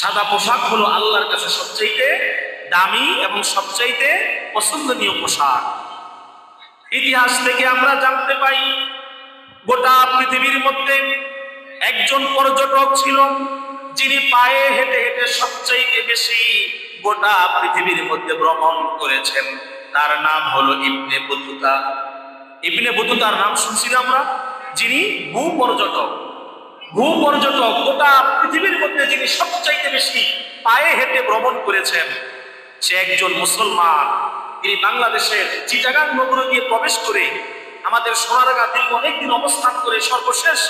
সাদা পোশাক হলো আল্লাহর কাছে সবচাইতে দামি এবং সবচাইতে পছন্দনীয় পোশাক। ইতিহাস থেকে আমরা জানতে পাই গোটা পৃথিবীর মধ্যে একজন পর্যটক ছিল যিনি পায়ে হেঁটে হেঁটে সবচাইতে বেশি গোটা পৃথিবীর মধ্যে ভ্রমণ করেছেন। তার নাম হলো ইবনে বতুতা। ইবনে বতুতার নাম শুনছি আমরা, যিনি ভূ পর্যটক গোটা পৃথিবীর মধ্যে যিনি সবচাইতে বেশি পায়ে হেঁটে ভ্রমণ করেছেন, সে একজন মুসলমান। তিনি বাংলাদেশের চিটাগাং নগরে দিয়ে প্রবেশ করে আমাদের সোনারগাঁ দীর্ঘ অনেকদিন অবস্থান করে সর্বশেষ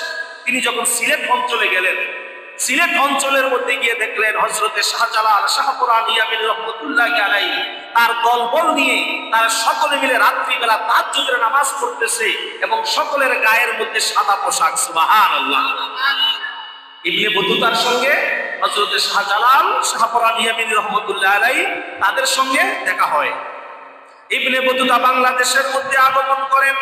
তিনি যখন সিলেট অঞ্চলে গেলেন, সিলেট অঞ্চলের মধ্যে গিয়ে দেখলেন হযরতে শাহজালাল শাহপুরান ইয়ামিনী রহমাতুল্লাহি আলাইহি তার দলবল নিয়ে তারা সকলে মিলে রাত্রিবেলা তাহাজ্জুদের নামাজ পড়তেছে এবং সকলের গায়ের মধ্যে সাদা পোশাক। সুবহানাল্লাহ। ইবনে বতুতার সঙ্গে হযরতে শাহজালাল শাহপুরান ইয়ামিনী রহমাতুল্লাহি আলাইহি তাদের সঙ্গে দেখা হয়। ইবনে বতুতা বাংলাদেশের মধ্যে আগমন করেন।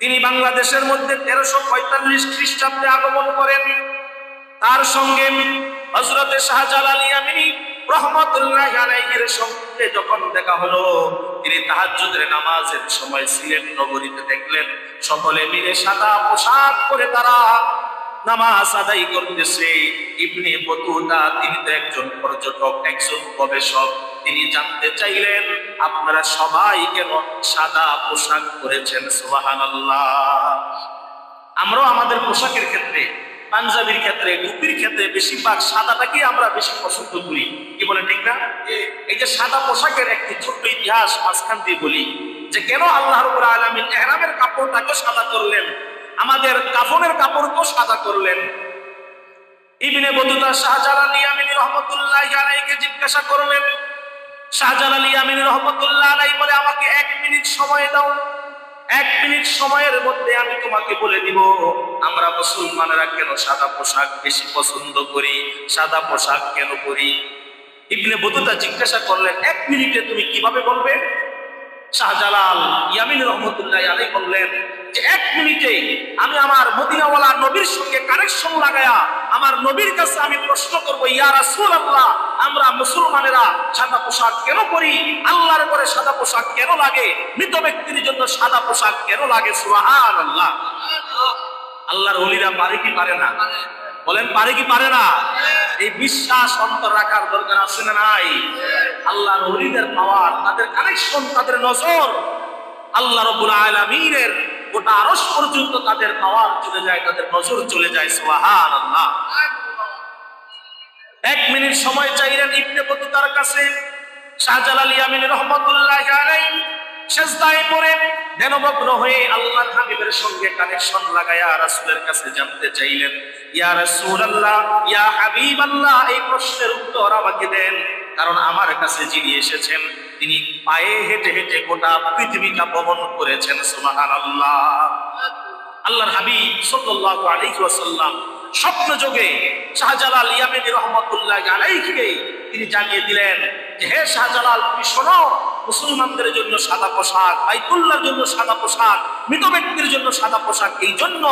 তিনি বাংলাদেশের মধ্যে 1345 খ্রিস্টাব্দে আগমন করেন। তার সঙ্গে হযরতে শাহজালাল ইয়ামিনী রহমাতুল্লাহি আলাইহির সঙ্গে যখন দেখা হলো, তিনি তাহাজ্জুদের নামাজের সময় সিলেট নগরীতে দেখলেন সকলে মিলে সাদা পোশাক পরে তারা নামাজ আদায় করতেছে। ইবনে বতুতা তিনি তো একজন পর্যটক, একজন গবেষক। তিনি জানতে চাইলেন আপনারা সবাই কেন সাদা পোশাক পরেছেন? সুবহানাল্লাহ। আমরাও আমাদের পোশাকের ক্ষেত্রে, পাঞ্জাবির ক্ষেত্রে, টুপির ক্ষেত্রে বেশিরভাগ সাদাটাকে আমরা বেশি পছন্দ করি। কি বলেন, ঠিক না? এই যে সাদা পোশাকের একটি ছোট্ট ইতিহাস মাঝখান দিয়ে বলি যে কেন আল্লাহ রাব্বুল আলামিন ইহরামের কাপড়টাকে সাদা করলেন, আমাদের কাফনের কাপড়কেও সাদা করলেন। ইবনে বতুতা শাহজালাল ইয়ামিনী রহমাতুল্লাহি আলাইহিকে জিজ্ঞাসা করলেন। শাহজালাল ইয়ামিনী রহমাতুল্লাহি আলাইহি বলে, আমাকে 1 মিনিট সময় দাও, 1 মিনিট সময়ের মধ্যে আমি তোমাকে বলে দিব আমরা মুসলমানেরা কেন সাদা পোশাক বেশি পছন্দ করি, সাদা পোশাক কেন পরি। ইবনে বতুতা জিজ্ঞাসা করলেন, 1 মিনিটে তুমি কিভাবে বলবে? শাহজালাল ইয়ামিনী রহমাতুল্লাহি আলাইহি বললেন যে 1 মিনিটে আমি আমার মদিনাওয়ালা নবীর সঙ্গে কানেকশন লাগায়া আমার নবীর কাছে আমি প্রশ্ন করব, ইয়া রাসূলুল্লাহ, আমরা মুসলমানেরা সাদা পোশাক কেন পরি? আল্লাহর ঘরে সাদা পোশাক কেন লাগে? মৃত ব্যক্তির জন্য সাদা পোশাক কেন লাগে? সুবহানাল্লাহ। আল্লাহর ওলিরা পারে কি পারে না? বলেন, পারে কি পারে না? এই বিশ্বাস অন্তর রাখার দরকার আছে না নাই? আল্লাহর ওলিদের পাওয়ার, তাদের কানেকশন, তাদের নজর আল্লাহ রাব্বুল আলামিনের গোটা আরশ পর্যন্ত তাদের পাওয়ার চলে যায়, তাদের নজর চলে যায়। সুবহানাল্লাহ। 1 মিনিট সময় চাইলেন ইবনে বতুতার কাছে। শাহজালাল ইয়ামিনী রহমাতুল্লাহি আলাইহি সিজদায় পড়ে ধ্যানমগ্ন হয়ে আল্লাহর হাবিবের সঙ্গে কানেকশন লাগায়া রাসূলের কাছে জানতে চাইলেন, ইয়া রাসূলুল্লাহ, ইয়া হাবিবাল্লাহ, এই প্রশ্নের উত্তর আমাকে দেন, কারণ আমার কাছে যিনি এসেছেন তিনি পায়ে হেঁটে হেঁটে গোটা পৃথিবীটা ভ্রমণ করেছেন। সুবহানাল্লাহ। আল্লাহর হাবিব সাল্লাল্লাহু আলাইহি ওয়াসাল্লাম স্বপ্ন যোগে শাহজালাল ইয়ামিনী রহমাতুল্লাহি আলাইহিকে তিনি জানিয়ে দিলেন যে, হে শাহজালাল, তুমি শোনো, মুসলমানদের জন্য সাদা পোশাক, বাইতুল্লাহর জন্য সাদা পোশাক, মৃত ব্যক্তির জন্য সাদা পোশাক এই জন্য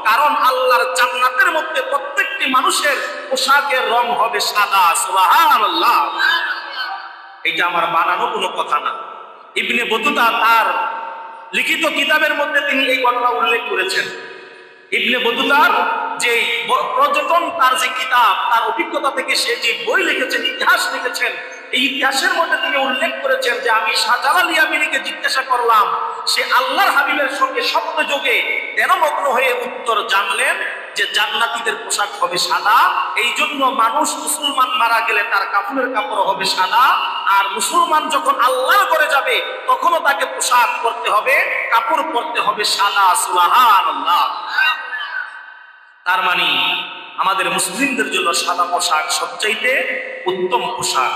কারণ আল্লাহর জান্নাতের মধ্যে প্রত্যেকটি মানুষের পোশাকের রং হবে সাদা। সুবহানাল্লাহ। এটা আমার বানানো কোনো কথা না। ইবনে বতুতা তার লিখিত কিতাবের মধ্যে তিনি এই ঘটনা উল্লেখ করেছেন। ইবনে বতুতার যে পর্যটন, তার যে কিতাব, তার অভিজ্ঞতা থেকে সে যে বই লিখেছেন, ইতিহাস লিখেছেন, এই ইতিহাসের মধ্যে তিনি উল্লেখ করেছেন যে আমি শাহজালাল ইয়ামিনীকে জিজ্ঞাসা করলাম, সে আল্লাহর হাবিবের সঙ্গে স্বপ্ন যোগে ধ্যানমগ্ন হয়ে উত্তর জানলেন যে জান্নাতীদের পোশাক হবে সাদা। এই জন্য মানুষ মুসলমান মারা গেলে তার কাফনের কাপড় হবে সাদা, আর মুসলমান যখন আল্লাহর ঘরে যাবে তখনও তাকে পোশাক পরতে হবে, কাপড় পরতে হবে সাদা। সুবহানাল্লাহ। তার মানে আমাদের মুসলিমদের জন্য সাদা পোশাক সবচাইতে উত্তম পোশাক।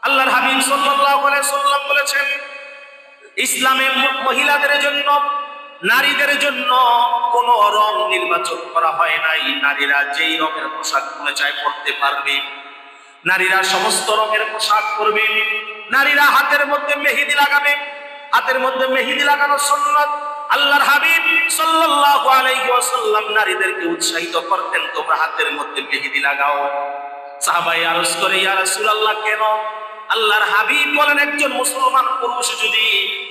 আল্লাহর হাবিব সাল্লাল্লাহু আলাইহি সাল্লাম বলেছেন, ইসলামে মহিলাদের জন্য, নারীদের জন্য কোন রং নির্বাচন করা হয় নাই। নারীরা যেই রঙের পোশাক মনে চায় পরতে পারবে, নারীরা সমস্ত রঙের পোশাক পরবে। নারীরা হাতের মধ্যে মেহেদি লাগাবে, হাতের মধ্যে মেহেদি লাগানো সুন্নাত। আল্লাহর হাবিব সাল্লাল্লাহু আলাইহি ওয়াসাল্লাম নারীদেরকে উৎসাহিত করতেন, তোমরা হাতের মধ্যে মেহেদি লাগাও। সাহাবাই আরজ করে, ইয়া রাসূলুল্লাহ কেন? আল্লাহর হাবিব বলেন, একজন মুসলমান পুরুষ যদি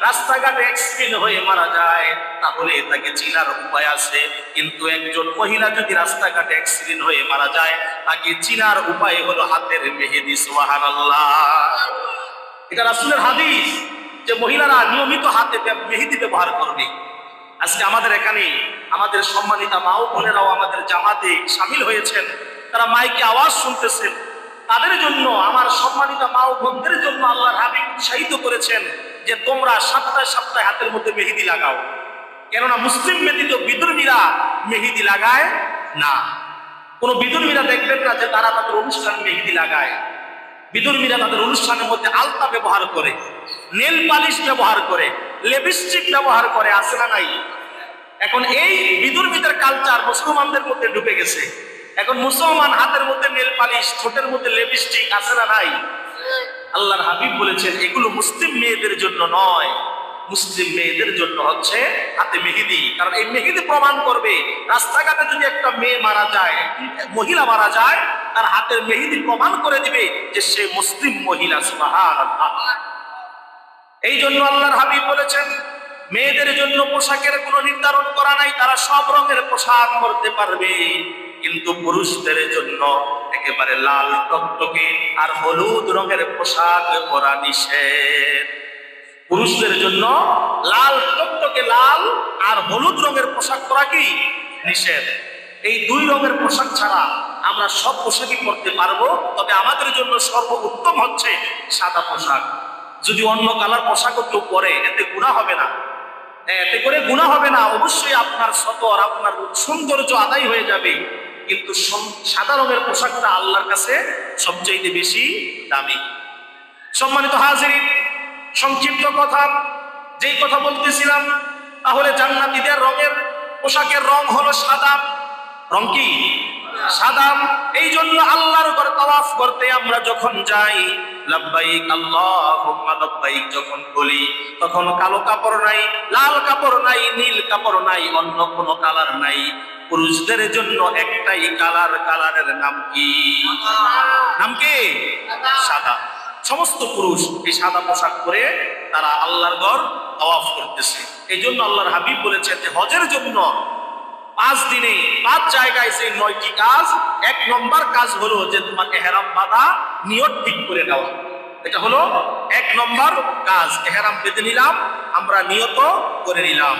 রাস্তাঘাটে অ্যাক্সিডেন্ট হয়ে মারা যায় তাহলে তাকে চিনার উপায় আছে, কিন্তু একজন মহিলা যদি রাস্তাঘাটে অ্যাক্সিডেন্ট হয়ে মারা যায় তাকে চিনার উপায় হলো হাতের মেহেদি। সুবহানাল্লাহ। এটা রাসূলের হাদিস যে মহিলারা নিয়মিত হাতে মেহেদি ব্যবহার করবে। আজকে আমাদের এখানে আমাদের সম্মানিতা মা ও বোনেরাও আমাদের জামাতে শামিল হয়েছেন, তারা মাইকে আওয়াজ শুনতেছেন। তাদের জন্য, আমার সম্মানিতা মা ও বোনদের জন্য আল্লাহর হাবিব উৎসাহিত করেছেন যে তোমরা সপ্তাহে সপ্তাহে হাতের মধ্যে মেহেদি লাগাও। কেননা মুসলিম ব্যতীত বিধর্মীরা মেহেদি লাগায় না। কোন বিধর্মীরা দেখবেন না যে তারা তাদের অনুষ্ঠান মেহেদি লাগায়। বিধর্মীরা তাদের অনুষ্ঠানের মধ্যে আলতা ব্যবহার করে, নেল পালিশ ব্যবহার করে, লিপস্টিক ব্যবহার করে, আছে না নাই? এখন এই বিধর্মীদের কালচার মুসলমানদের মধ্যে ঢুকে গেছে। এখন মুসলমান হাতের মধ্যে নেল পালিশ, ঠোঁটের মধ্যে লিপস্টিক, আছে না নাই? আল্লাহর হাবিব বলেছেন এগুলো মুসলিম মেয়েদের জন্য নয়, মুসলিম মেয়েদের জন্য হচ্ছে হাতে মেহেদি। কারণ এই মেহেদি প্রমাণ করবে, রাস্তাঘাটে যদি একটা মেয়ে মারা যায়, মহিলা মারা যায়, তার হাতের মেহেদি প্রমাণ করে দিবে যে সে মুসলিম মহিলা। সুবহানাল্লাহ। এই জন্য আল্লাহর হাবিব বলেছেন মেয়েদের জন্য পোশাকের কোনো নির্ধারণ করা নাই, তারা সব রঙের পোশাক পরতে পারবে, কিন্তু পুরুষদের জন্য একেবারে লাল টকটকে আর হলুদ রঙের পোশাক পরা নিষেধ। পুরুষদের জন্য লাল টকটকে লাল আর হলুদ রঙের পোশাক পরা কি নিষেধ। এই দুই রঙের পোশাক ছাড়া আমরা সব পোশাকই পরতে পারবো, তবে আমাদের জন্য সর্বোত্তম হচ্ছে সাদা পোশাক। যদি অন্য কালার পোশাকও কেউ পরে এতে গুনাহ হবে না, এতে করে গুনাহ হবে না। অবশ্যই আপনার সতর, আপনার সৌন্দর্য আদায় হয়ে যাবে, কিন্তু সাদা রঙের পোশাকটা আল্লাহর কাছে সবচেয়ে বেশি দামি। সম্মানিত হাজিরিন, সংক্ষিপ্ত কথা, যেই কথা বলতেছিলাম, তাহলে জান্নাতীদের রঙের পোশাকের রং হলো সাদা। রং কি? সাদা। এই জন্য আল্লাহর ঘরে তাওয়াফ করতে আমরা যখন যাই, লাব্বাইক আল্লাহুম্মা লাব্বাইক যখন বলি, তখন কালো কাপড় নাই, লাল কাপড় নাই, নীল কাপড় নাই, অন্য কোনো কালার নাই। পুরুষদের জন্য একটাই কালার, কালারের নাম কি? নাম কি? সাদা। সমস্ত পুরুষ এই সাদা পোশাক পরে তারা আল্লাহর ঘর তাওয়াফ করতেছে। এই জন্য আল্লাহর হাবিব বলেছেন যে হজের জন্য 5 দিনে 5 জায়গায় যে 9টি কাজ, 1 নম্বর কাজ হলো যে তোমাকে ইহরাম বাঁধা, নিয়ত ঠিক করে নেওয়া। এটা হলো 1 নম্বর কাজ। ইহরাম বেঁধে নিলাম, আমরা নিয়ত করে নিলাম।